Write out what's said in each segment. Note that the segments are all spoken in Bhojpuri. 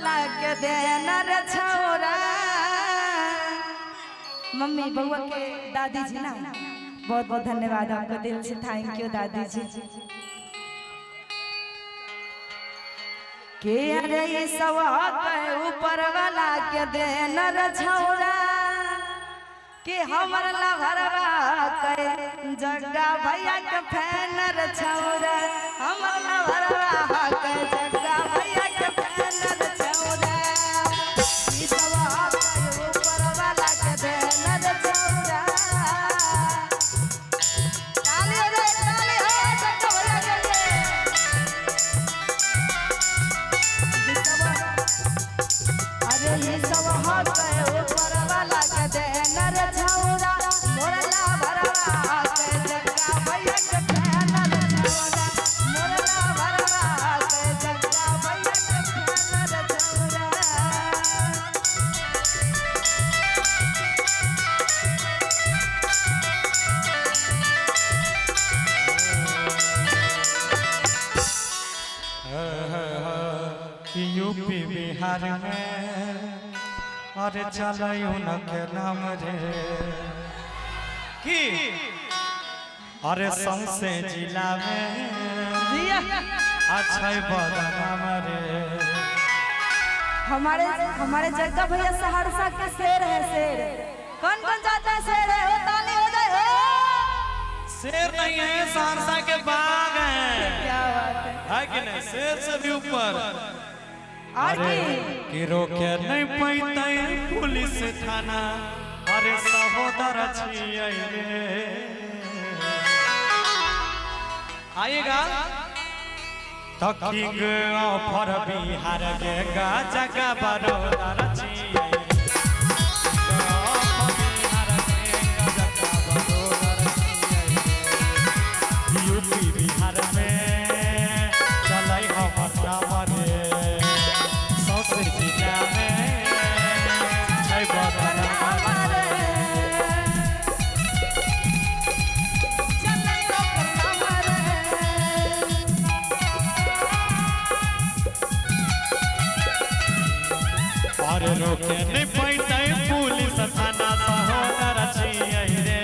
वाला के देना रे छौरा। मम्मी बउआ के दादी जी ना, बहुत बहुत धन्यवाद आपका दिल से, थैंक यू दादी जी। के अरे ये सवा के ऊपर वाला के देना रे छौरा, कि हमर लभरवा के जग्गा भैया के फैन रे छौरा, हमर लभरवा के जग्गा भैया के फैन रे छौरा। ई सवा के ऊपर वाला के देना रे छौरा। ताली हो रे ताली हो जग्गा भैया के। अरे ये सवा के ऊपर वाला के देना रे छौरा, मोर लभरवा के जग्गा भैया के फैन रे छौरा, मोर लभरवा के जग्गा भैया के फैन रे छौरा। यूपी बिहार में अरे चलो न के नाम रे की अरे सौसे जिला में अच्छा बदनाम रे। हमारे जग्गा भैया सहरसा के शेर है, शेर। कौन कौन जाता है शेर है? वो ताली हो जाए। शेर नहीं है, सहरसा के बाग है। क्या बात है कि नहीं? शेर से भी ऊपर। अरे कि रोके नहीं पैते पुलिस थाना, अरे सहोदर छिए रे। आएगा तकिंग ऑफर बिहार के गाजा का बरोदर छिए यूपी बिहार में चलै हमर नाम रे। सौसे जिला में छै बदनाम रे। अरे रोके नहीं पैते पुलिस थाना, सहोदर छिए रे।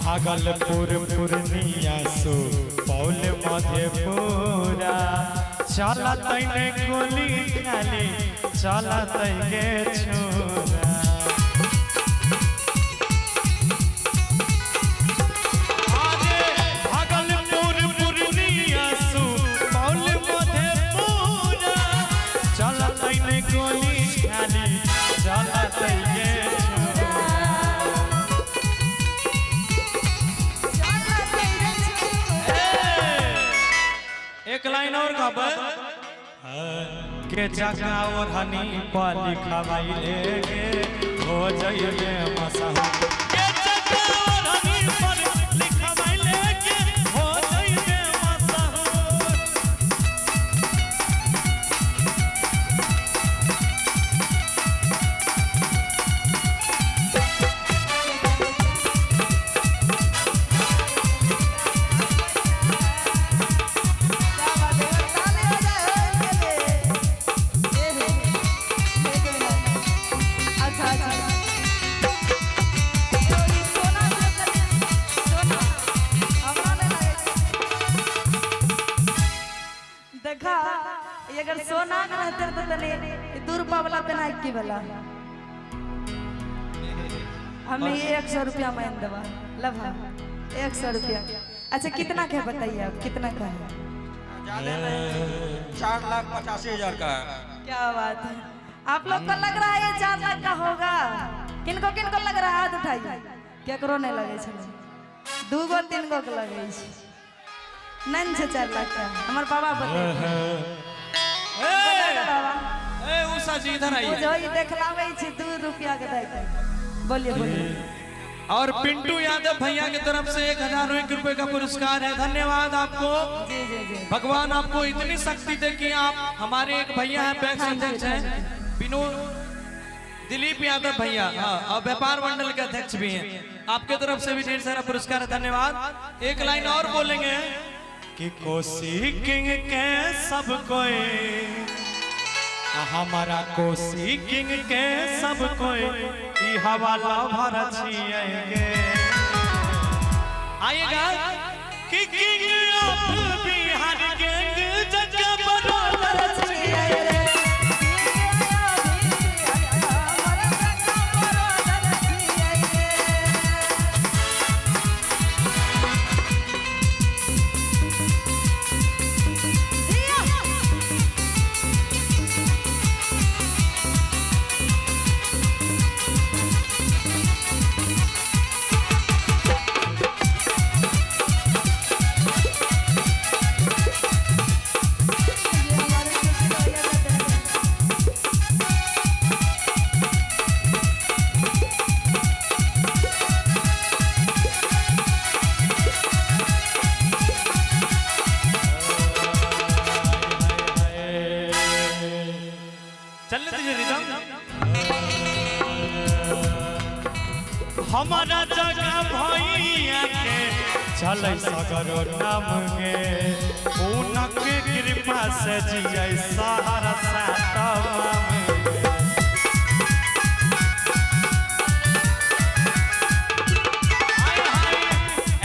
भागलपुर पूर्णिया सुपौल मधेपुरा, चलत ने गोली खाली चलत गे छोरा। भागलपुर पूर्णिया सुपौल मधेपुरा, चलत ने गोली खाली चलत गे छोरा। एक लाइन और गाबे के जगह और हनी पर लिखवाई लेके हो जाइए मसहूर। के जगह और हनी पर लिखवाई लेके हो जाइए मसहूर। अगर सोना का रहते तो तने दूर पावला पे ना की वाला हमें 100 रुपया मान दवा लभा 100 रुपया। अच्छा कितना का बताइए आप, कितना का है? 4,85,000 का है। क्या बात है। आप लोग को लग रहा है ये 4 लाख का होगा? किनको किनको लग रहा है? हाथ उठाइए। केकरो नहीं लगे छे, 2 गो 3 गो के लगे छे। नहीं छे 4 लाख का। हमार बाबा बता ए उषा जी इधर आइए। जो ये देखलावे छे 2 रुपया के देते। बोलिए बोलिए। और पिंटू यादव भैया की तरफ से 1001 रुपए का पुरस्कार है। धन्यवाद आपको। जी जी जी। भगवान आपको इतनी शक्ति दे कि आप हमारे एक भैया हैं पैक्स अध्यक्ष हैं विनोद दिलीप यादव भैया, हाँ, और व्यापार मंडल के अध्यक्ष भी हैं। आपके तरफ से भी ढेर सारा पुरस्कार है। धन्यवाद। एक लाइन और बोलेंगे कि कोसी किंग के सब कोई, हमारा कोसी किंग के सब कोई ई हवाला भर छिएंगे। आइएगा कि किंग ऑफ बिहार गैंग जगह बरोबर छिएंगे। चलने दीजिए रिदम। हमारा जगह भैया के चल सगरो नाम गे, उनके कृपा से जिये सहारा सातम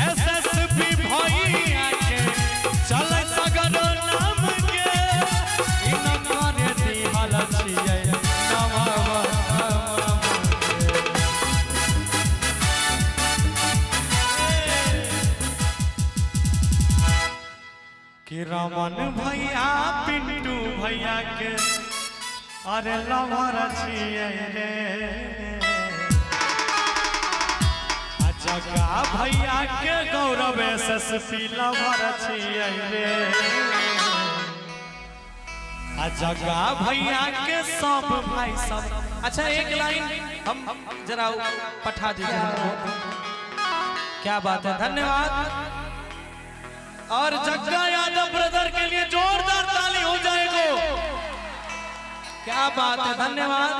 SSB भैया के चल सगरो नाम गे, इनकर दिहल छिये कि रमन भैया पिंटू भैया के अरे लवर छिए रे, जगा भैया के गौरव SSP लवर छिए रे, जगा भैया के सब भाई सब। अच्छा एक लाइन हम जरा पठा दीजिए हमको। क्या बात है। धन्यवाद। और जग्गा यादव ब्रदर के लिए जोरदार ताली हो जाएगा। क्या बात है। धन्यवाद।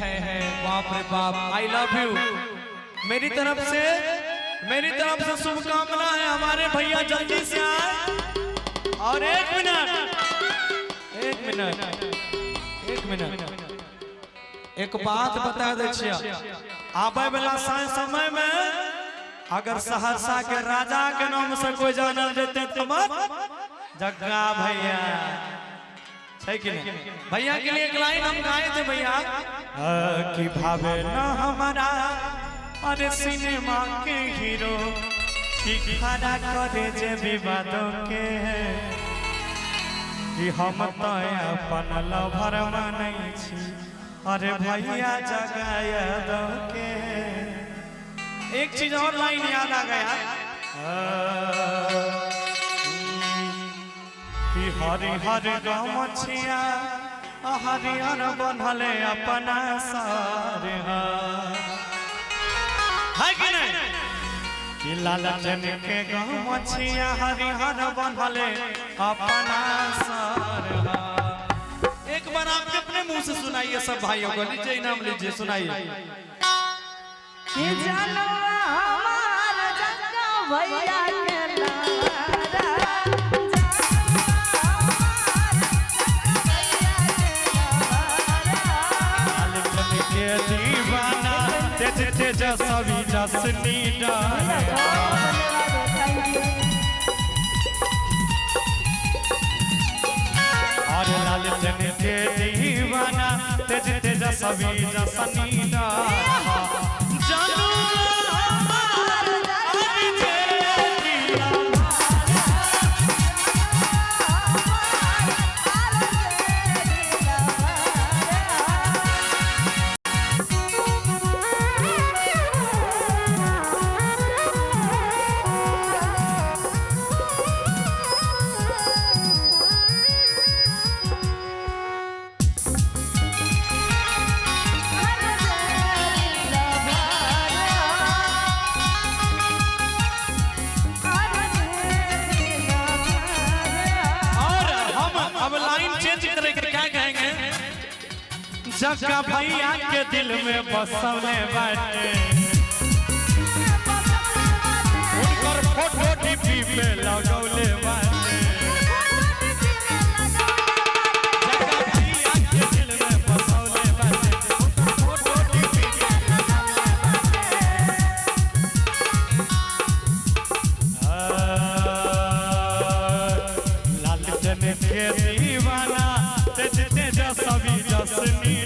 है बाप रे बाप। I love you. मेरी तरफ से शुभकामना है। हमारे भैया जल्दी से आए। और एक मिनट एक बात बता दे छिया। आबे वाला समय में अगर सहरसा के राजा के नाम से कोई जानल जेते तो जग्गा भैया है कि नहीं। भैया के लिए एक लाइन हम गाए थे भैया। कि भावे न हमारा अरे सिनेमा के हीरो कि खड़ा करे जे विवादों के, कि हम तो अपन लवर मानै छी अरे भैया जग्गा यादव के। एक चीज और लाइन याद आ गया कि हरिहर गमछिया हरिहर बनले अपना सार है कि नहीं। कि लालचन के गमछिया हरिहर बनले अपना सार। एक बार आपके अपने मुंह से सुनाइए सब भाइयों को। लीजिए इनाम लीजिए, सुनाइए। ये जानवा हमारा जग्गा भैया के लारा, लालचन के दीवाना तेज तेजस्वी जसनी डाले। और लालचन के दीवाना तेज तेजस्वी जसनी डाले। चेंज करेंगे, क्या कहेंगे? जग्गा भैया के दिल में बसौले बाटे, उनकर फोटो डीपी पे लगौले बाटे। जग्गा भैया के दिल में बसौले बाटे, उनकर फोटो डीपी पे लगौले बाटे। लालटेन के दीवाना तेजस्वी जसनी